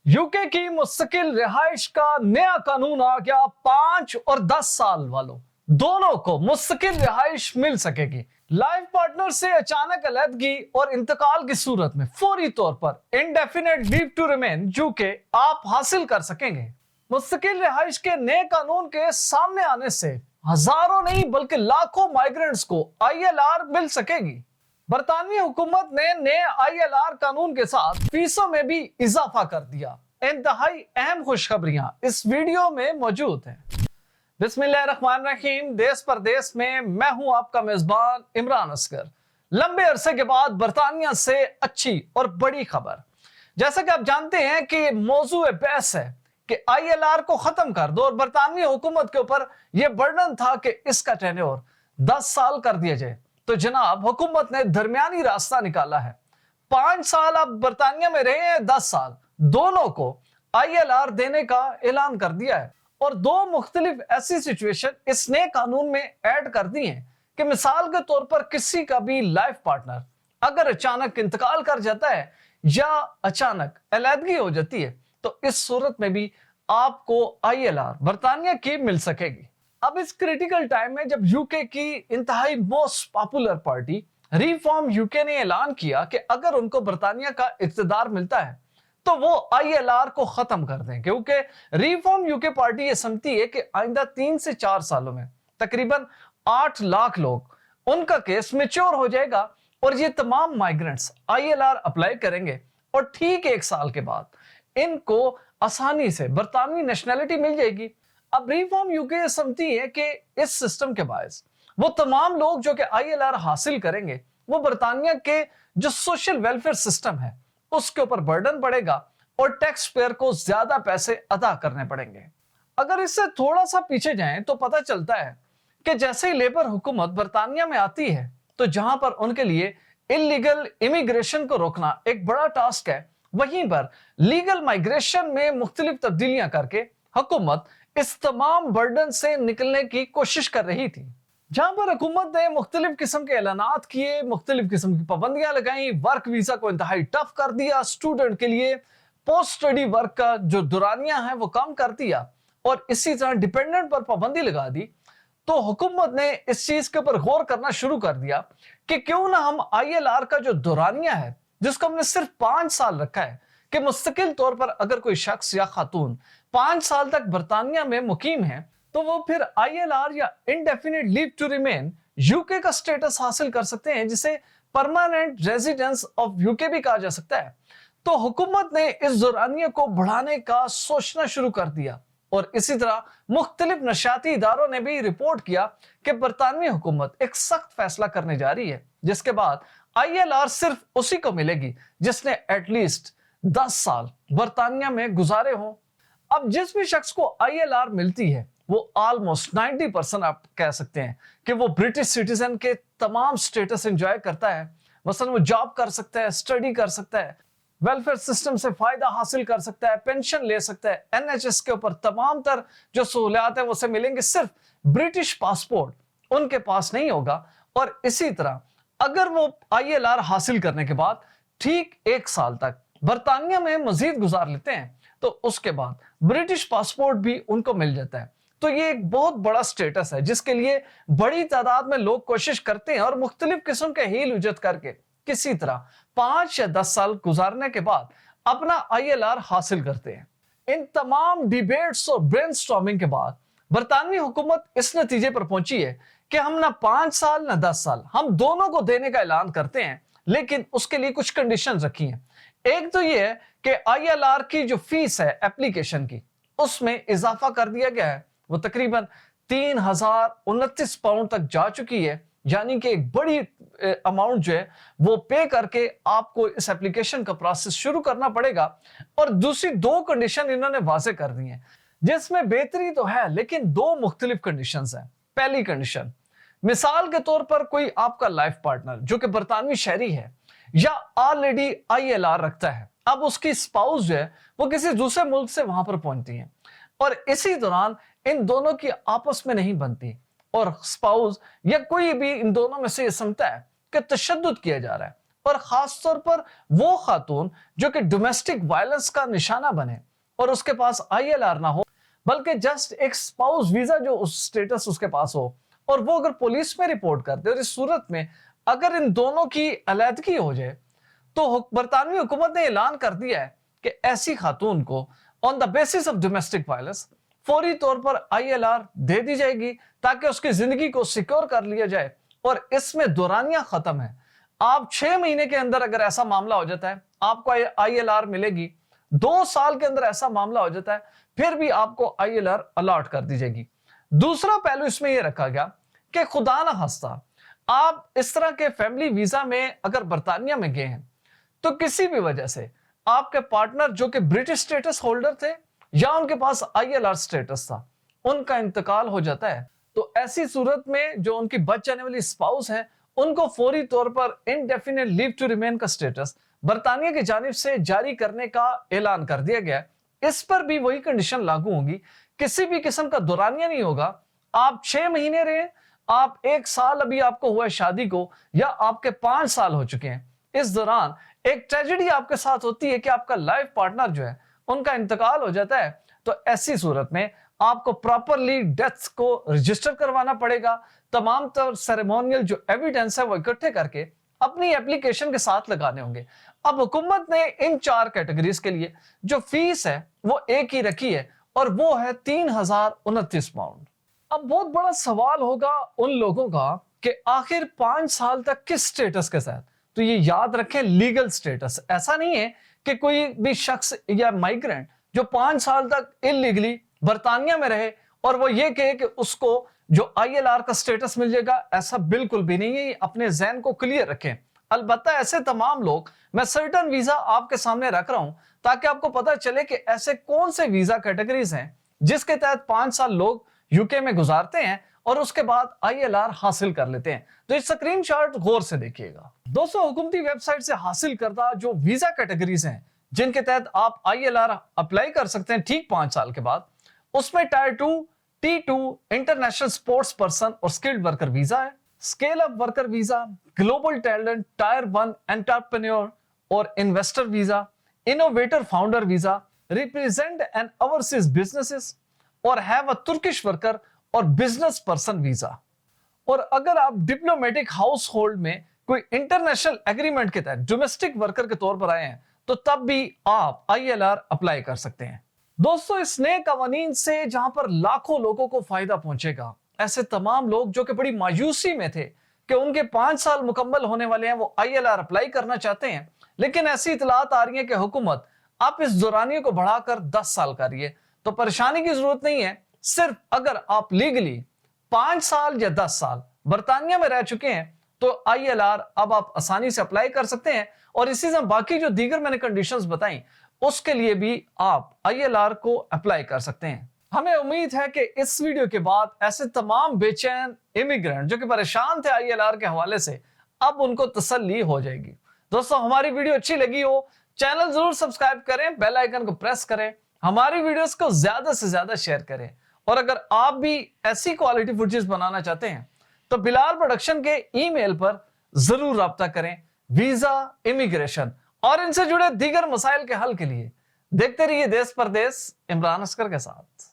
UK की मुस्तकिल रिहाइश का नया कानून आ गया। 5 और 10 साल वालों दोनों को मुस्तकिल रिहाइश मिल सकेगी। लाइफ पार्टनर से अचानक अलहदगी और इंतकाल की सूरत में फौरी तौर पर indefinite leave to remain UK आप हासिल कर सकेंगे। मुस्तकिल रिहाइश के नए कानून के सामने आने से हजारों नहीं बल्कि लाखों माइग्रेंट्स को ILR मिल सकेगी। बरतानवी हुकूमत ने नए ILR कानून के साथ फीसों में भी इजाफा कर दिया। इंतहाई अहम खुशखबरियां इस वीडियो में मौजूद हैं। बिस्मिल्लाहिर्रहमानिर्रहीम। देश परदेश में मैं हूं आपका मेजबान इमरान असगर। लंबे अरसे के बाद बरतानिया से अच्छी और बड़ी खबर। जैसा कि आप जानते हैं कि मौजू बहस है कि ILR को खत्म कर दो और बरतानवी हुकूमत के ऊपर यह बर्डन था कि इसका टेन्योर 10 साल कर दिया जाए। तो जनाब हुकूमत ने दरमियानी रास्ता निकाला है। 5 साल आप बरतानिया में रहे हैं, 10 साल दोनों को ILR देने का ऐलान कर दिया है। और दो मुख्तलिफ ऐसी सिचुएशन इस नए कानून में ऐड कर दी हैं कि मिसाल के तौर पर किसी का भी लाइफ पार्टनर अगर अचानक इंतकाल कर जाता है या अचानक अलहदगी हो जाती है तो इस सूरत में भी आपको ILR बरतानिया की मिल सकेगी। अब इस क्रिटिकल टाइम में जब यूके की इंतहाई most popular party reform UK ने ऐलान किया कि अगर उनको बरतानिया का इख्तिदार मिलता है तो वो ILR को खत्म कर दें, क्योंकि रिफॉर्म यूके पार्टी ये समझती है कि आइंदा 3 से 4 सालों में तकरीबन 8 लाख लोग उनका केस मैच्योर हो जाएगा और ये तमाम माइग्रेंट्स ILR अप्लाई करेंगे और ठीक 1 साल के बाद इनको आसानी से बरतानवी नेशनैलिटी मिल जाएगी। अब रिफॉर्म यूके समझती है कि इस सिस्टम के बायस वो तमाम लोग जो कि ILR हासिल करेंगे वो बरतानिया के जो सोशल वेलफेयर सिस्टम है उसके ऊपर बर्डन पड़ेगा और टैक्स पेयर को ज्यादा पैसे अदा करने पड़ेंगे। अगर इससे थोड़ा सा पीछे जाएं तो पता चलता है कि जैसे ही लेबर हुकूमत बरतानिया में आती है तो जहां पर उनके लिए इलीगल इमिग्रेशन को रोकना एक बड़ा टास्क है, वहीं पर लीगल माइग्रेशन में मुख्तलिफ तब्दीलियां करके हुकूमत इस तमाम बर्डन से निकलने की कोशिश कर रही थी। जहां पर हुकूमत ने मुख्तलिफ किस्म के ऐलानात किए, मुख्तलिफ किस्म की पाबंदियां लगाई, वर्क वीजा को इंतहाई टफ कर दिया, स्टूडेंट के लिए पोस्ट स्टडी वर्क का जो दुरानिया है वो कम कर दिया और इसी तरह डिपेंडेंट पर पाबंदी लगा दी, तो हुकूमत ने इस चीज के ऊपर गौर करना शुरू कर दिया कि क्यों ना हम ILR का जो दुरानिया है जिसको हमने सिर्फ 5 साल रखा है कि मुस्तकिल तौर पर अगर कोई शख्स या खातून 5 साल तक बरतानिया में मुकीम है तो वो फिर ILR या indefinite leave to remain UK का स्टेटस हासिल कर सकते हैं, जिसे परमानेंट रेजिडेंस ऑफ यूके भी कहा जा सकता है। तो हुकूमत ने इस दुरानिया को बढ़ाने का सोचना शुरू कर दिया और इसी तरह मुख्तलिफ नशाती इदारों ने भी रिपोर्ट किया कि बरतानवी हुकूमत एक सख्त फैसला करने जा रही है जिसके बाद ILR सिर्फ उसी को मिलेगी जिसने एटलीस्ट 10 साल बरतानिया में गुजारे हों। अब जिस भी शख्स को ILR मिलती है वो ऑलमोस्ट 90% आप कह सकते हैं कि वो ब्रिटिश सिटीजन के तमाम स्टेटस एंजॉय करता है। मसलन वो जॉब कर सकता है, स्टडी कर सकता है, वेलफेयर सिस्टम से फायदा हासिल कर सकता है, पेंशन ले सकता है, NHS के ऊपर तमाम तर जो सहूलियात है वो उसे मिलेंगे। सिर्फ ब्रिटिश पासपोर्ट उनके पास नहीं होगा और इसी तरह अगर वो ILR हासिल करने के बाद ठीक 1 साल तक बरतानिया में मजीद गुजार लेते हैं तो उसके बाद ब्रिटिश पासपोर्ट भी उनको मिल जाता है। तो ये एक बहुत बड़ा स्टेटस है जिसके लिए बड़ी तादाद में लोग कोशिश करते हैं और मुख्तलिफ किस्म के हील उजत करके किसी तरह 5 या 10 साल गुजारने के बाद अपना ILR हासिल करते हैं। इन तमाम डिबेट्स और ब्रेनस्टॉर्मिंग के बाद बरतानवी हुकूमत इस नतीजे पर पहुंची है कि हम ना 5 साल ना 10 साल हम दोनों को देने का ऐलान करते हैं, लेकिन उसके लिए कुछ कंडीशंस रखी हैं। एक तो ये है कि ILR की जो फीस है एप्लीकेशन की उसमें इजाफा कर दिया गया है, वो तकरीबन 3029 पाउंड तक जा चुकी है, यानी कि एक बड़ी अमाउंट जो है वो पे करके आपको इस एप्लीकेशन का प्रोसेस शुरू करना पड़ेगा। और दूसरी 2 कंडीशन इन्होंने वाजे कर दी हैं जिसमें बेहतरी तो है लेकिन 2 मुख्तलिफ कंडीशंस हैं। पहली कंडीशन, मिसाल के तौर पर कोई आपका लाइफ पार्टनर जो कि बरतानवी शहरी है या ऑलरेडी ILR रखता है, अब उसकी स्पाउस जो है वो किसी दूसरे मुल्क से वहां पर पहुंचती है और इसी दौरान इन दोनों की आपस में नहीं बनती और स्पाउस या कोई भी इन दोनों में से ये समझता है कि तशद्दुद किया जा रहा है और खास तौर पर वो खातून जो कि डोमेस्टिक वायलेंस का निशाना बने और उसके पास ILR ना हो, बल्कि जस्ट एक स्पाउस वीजा जो उस स्टेटस उसके पास हो, और वो अगर पुलिस में रिपोर्ट कर दे, और इस सूरत में अगर इन दोनों की अलैदगी हो जाए, तो बरतानवी हुकूमत ने ऐलान कर दिया है कि ऐसी खातून को on the basis of domestic violence फौरी तौर पर ILR दे दी जाएगी, ताकि उसकी जिंदगी को सिक्योर कर लिया जाए। और इसमें दौरानियां खत्म है। आप 6 महीने के अंदर अगर ऐसा मामला हो जाता है, आपको ILR मिलेगी। 2 साल के अंदर ऐसा मामला हो जाता है, फिर भी आपको ILR अलॉट कर दी जाएगी। दूसरा पहलू इसमें यह रखा गया कि खुदा ना खास्ता आप इस तरह के फैमिली वीजा में अगर बरतानिया में गए हैं, तो किसी भी वजह से आपके पार्टनर जो कि ब्रिटिश स्टेटस होल्डर थे या उनके पास ILR स्टेटस था, उनका इंतकाल हो जाता है, तो ऐसी सूरत में जो उनकी बच जाने वाली स्पाउस है, उनको फौरी तौर पर इंडेफिनिट लीव टू रिमेन का स्टेटस बरतानिया की जानिब से जारी करने का ऐलान कर दिया गया। इस पर भी वही कंडीशन लागू होगी, किसी भी किस्म का दौरानिया नहीं होगा। आप 6 महीने रहे, आप 1 साल अभी आपको हुआ है शादी को, या आपके 5 साल हो चुके हैं, इस दौरान एक ट्रेजेडी आपके साथ होती है कि आपका लाइफ पार्टनर जो है उनका इंतकाल हो जाता है, तो ऐसी सूरत में आपको प्रॉपरली डेथ्स को रजिस्टर करवाना पड़ेगा। तमाम तर सेरेमोनियल जो एविडेंस है वो इकट्ठे करके अपनी एप्लीकेशन के साथ लगाने होंगे। अब हुकूमत ने इन 4 कैटेगरीज के लिए जो फीस है वो एक ही रखी है, और वो है 3029 पाउंड। अब बहुत बड़ा सवाल होगा उन लोगों का कि आखिर 5 साल तक किस स्टेटस के साथ, तो ये याद रखें लीगल स्टेटस। ऐसा नहीं है कि कोई भी शख्स या माइग्रेंट जो 5 साल तक इलीगली बरतानिया में रहे और वो ये कहे कि उसको जो ILR का स्टेटस मिल जाएगा, ऐसा बिल्कुल भी नहीं है। अपने ज़हन को क्लियर रखें। अलबत्ता ऐसे तमाम लोग, मैं सर्टन वीजा आपके सामने रख रहा हूं ताकि आपको पता चले कि ऐसे कौन से वीजा कैटेगरीज हैं जिसके तहत 5 साल लोग यूके में गुजारते हैं और उसके बाद ILR हासिल कर लेते हैं। तो इस स्क्रीनशॉट गौर से देखिएगा। दोस्तों, हुकूमती वेबसाइट से हासिल करदा जो वीजा कैटेगरीज हैं जिनके तहत आप ILR अप्लाई कर सकते हैं ठीक 5 साल के बाद, उसमें tier 2 T2 international sports person और स्किल्ड वर्कर वीजा है, scale up worker visa, global talent, tier 1 entrepreneur और investor visa, innovator founder visa, represent and overseas businesses और हैव अ तुर्किश वर्कर और बिजनेस पर्सन वीजा। और अगर आप diplomatic house hold में कोई इंटरनेशनल एग्रीमेंट के तहत डोमेस्टिक वर्कर के तौर पर आए हैं, तो तब भी आप ILR अप्लाई कर सकते हैं। दोस्तों, इस नए कानून से जहां पर लाखों लोगों को फायदा पहुंचेगा, ऐसे तमाम लोग जो कि बड़ी मायूसी में थे कि उनके 5 साल मुकम्मल होने वाले हैं, वो ILR अप्लाई करना चाहते हैं, लेकिन ऐसी इतलात आ रही है कि हुकूमत आप इस दौरानिये को बढ़ाकर 10 साल कर रही है। तो परेशानी की जरूरत नहीं है। सिर्फ अगर आप लीगली 5 साल या 10 साल बरतानिया में रह चुके हैं, तो ILR अब आप आसानी से अप्लाई कर सकते हैं। और इसी तरह बाकी जो दीगर मैंने कंडीशंस बताई, उसके लिए भी आप ILR को अप्लाई कर सकते हैं। हमें उम्मीद है कि इस वीडियो के बाद ऐसे तमाम बेचैन इमिग्रेंट जो कि परेशान थे ILR के हवाले से, अब उनको तसल्ली हो जाएगी। दोस्तों, हमारी वीडियो अच्छी लगी हो, चैनल जरूर सब्सक्राइब करें, बेल आइकन को प्रेस करें, हमारी वीडियोस को ज्यादा से ज्यादा शेयर करें। और अगर आप भी ऐसी क्वालिटी फुटेज बनाना चाहते हैं, तो बिलाल प्रोडक्शन के ईमेल पर जरूर राब्ता करें। वीजा, इमिग्रेशन और इनसे जुड़े दीगर मसाइल के हल के लिए देखते रहिए देश परदेश इमरान अस्कर के साथ।